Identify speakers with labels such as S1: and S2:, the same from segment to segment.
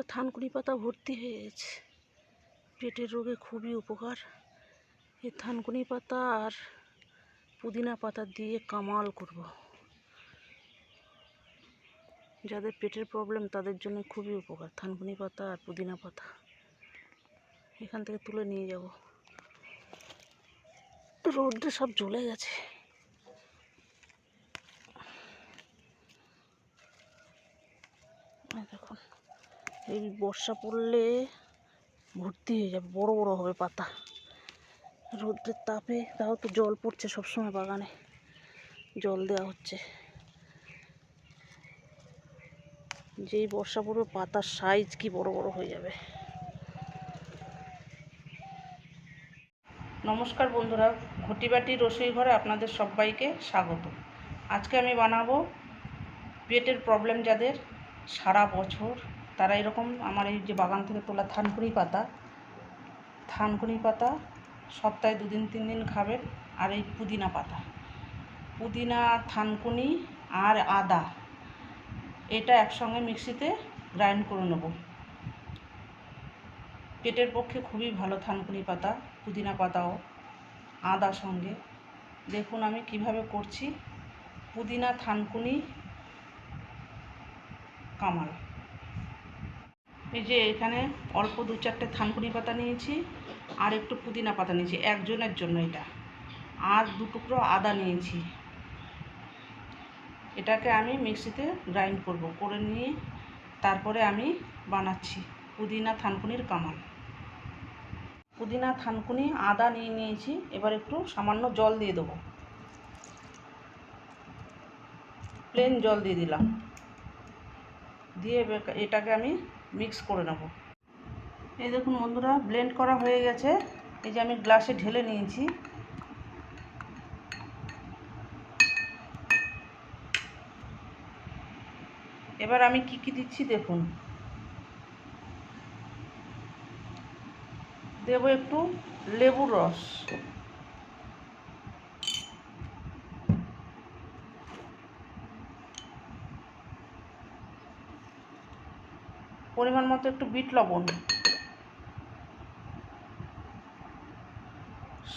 S1: বন্ধুরা থানকুনি পাতা ভর্তি হয়ে গেছে। পেটের রোগে খুবই উপকার এই থানকুনি পাতা আর পুদিনা পাতা দিয়ে কামাল করব। যাদের পেটের প্রবলেম তাদের জন্য খুবই উপকার থানকুনি পাতা আর পুদিনা পাতা। এখান থেকে তুলে নিয়ে যাব, রোদ্রে সব জ্বলে গেছে। দেখুন এই বর্ষা পড়লে ভর্তি হয়ে যাবে, বড় বড় হবে পাতা রোদ্রের তাপে। তাও তো জল পড়ছে সবসময়, বাগানে জল দেওয়া হচ্ছে। যেই বর্ষা পড়বে পাতার সাইজ কি বড় বড় হয়ে যাবে। নমস্কার বন্ধুরা, ঘটি বাটির রসুই ঘরে আপনাদের সবাইকে স্বাগত। আজকে আমি বানাবো পেটের প্রবলেম যাদের সারা বছর, তারা এরকম আমার এই যে বাগান থেকে তোলা থানকুনি পাতা সপ্তাহে 2 দিন 3 দিন খাবেন। আর এই পুদিনা পাতা, পুদিনা, থানকুনি আর আদা, এটা একসঙ্গে মিক্সিতে গ্রাইন্ড করে নেব। পেটের পক্ষে খুবই ভালো থানকুনি পাতা, পুদিনা পাতাও আদা সঙ্গে। দেখুন আমি কিভাবে করছি। পুদিনা, থানকুনি, কামাল। এই যে এখানে অল্প 2-4টে থানকুনি পাতা নিয়েছি আর একটু পুদিনা পাতা নিয়েছি একজনের জন্য এটা, আর 2 টুকরো আদা নিয়েছি। এটাকে আমি মিক্সিতে গ্রাইন্ড করে নিয়ে তারপরে আমি বানাচ্ছি পুদিনা থানকুনির কামাল। পুদিনা, থানকুনি, আদা নিয়েছি। এবার একটু সামান্য জল দিয়ে দেবো, প্লেন জল দিয়ে দিলাম। দিয়ে এটাকে আমি মিক্স করে নেব। এই দেখুন বন্ধুরা, ব্লেন্ড করা হয়ে গেছে। এই যে আমি গ্লাসে ঢেলে নিয়েছি। এবার আমি কি দিচ্ছি দেখুন। দেব একটু লেবুর রস, পরিমাণ মতো একটু বিট লবণ,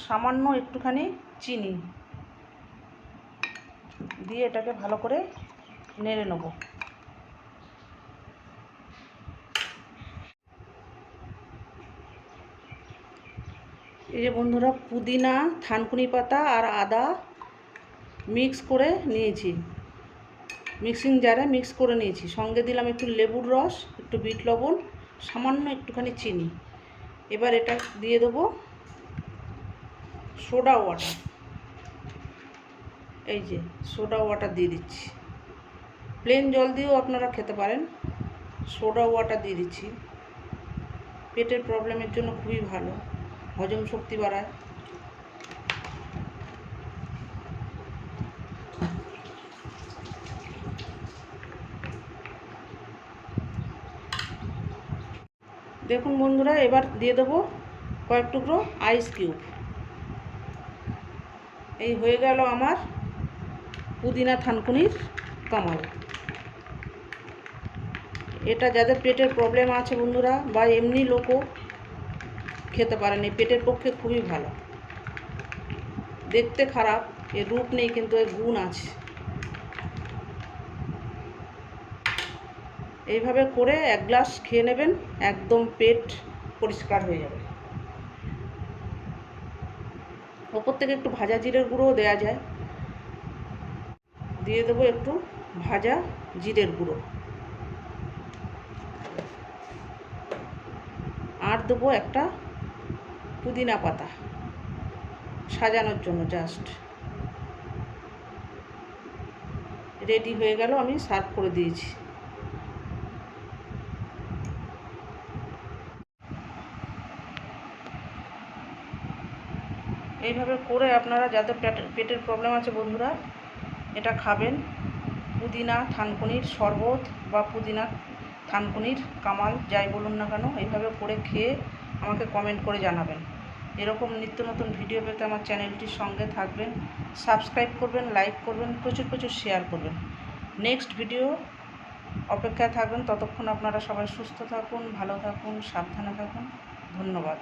S1: সামান্য একটুখানি চিনি দিয়ে এটাকে ভালো করে নেড়ে নেব। এই যে বন্ধুরা, পুদিনা, থানকুনি পাতা আর আদা মিক্স করে নিয়েছি, মিক্সিং জারে মিক্স করে নিয়েছি। সঙ্গে দিলাম একটু লেবুর রস, একটু বিট লবণ, সামান্য একটুখানি চিনি। এবার এটা দিয়ে দেবো সোডা ওয়াটার। এই যে সোডা ওয়াটার দিয়ে দিচ্ছি। প্লেন জল দিয়েও আপনারা খেতে পারেন, সোডা ওয়াটার দিয়ে দিচ্ছি। পেটের প্রবলেমের জন্য খুবই ভালো, হজম শক্তি বাড়ায়। দেখুন বন্ধুরা, এবার দিয়ে দেবো কয়েক টুকরো আইস কিউব। এই হয়ে গেল আমার পুদিনা থানকুনির কামাল। এটা যাদের পেটের প্রবলেম আছে বন্ধুরা, বা এমনি লোকও খেতে পারেন, এই পেটের পক্ষে খুবই ভালো। দেখতে খারাপ, এর রূপ নেই কিন্তু এর গুণ আছে। এইভাবে করে 1 গ্লাস খেয়ে নেবেন, একদম পেট পরিষ্কার হয়ে যাবে। ওপর থেকে একটু ভাজা জিরের গুঁড়োও দেওয়া যায়। দিয়ে দেবো একটু ভাজা জিরের গুঁড়ো, আর দেবো একটা পুদিনা পাতা সাজানোর জন্য। জাস্ট রেডি হয়ে গেল, আমি সার্ভ করে দিয়েছি। এইভাবে করে আপনারা যাদের পেটের প্রবলেম আছে বন্ধুরা, এটা খাবেন। পুদিনা থানকুনির শরবত বা পুদিনা থানকুনির কামাল, যাই বলুন না কেন, এইভাবে করে খেয়ে আমাকে কমেন্ট করে জানাবেন। এরকম নিত্য নতুন ভিডিও পেতে আমার চ্যানেলটির সঙ্গে থাকবেন, সাবস্ক্রাইব করবেন, লাইক করবেন, প্রচুর শেয়ার করবেন। নেক্সট ভিডিও অপেক্ষায় থাকবেন। ততক্ষণ আপনারা সবাই সুস্থ থাকুন, ভালো থাকুন, সাবধানে থাকুন। ধন্যবাদ।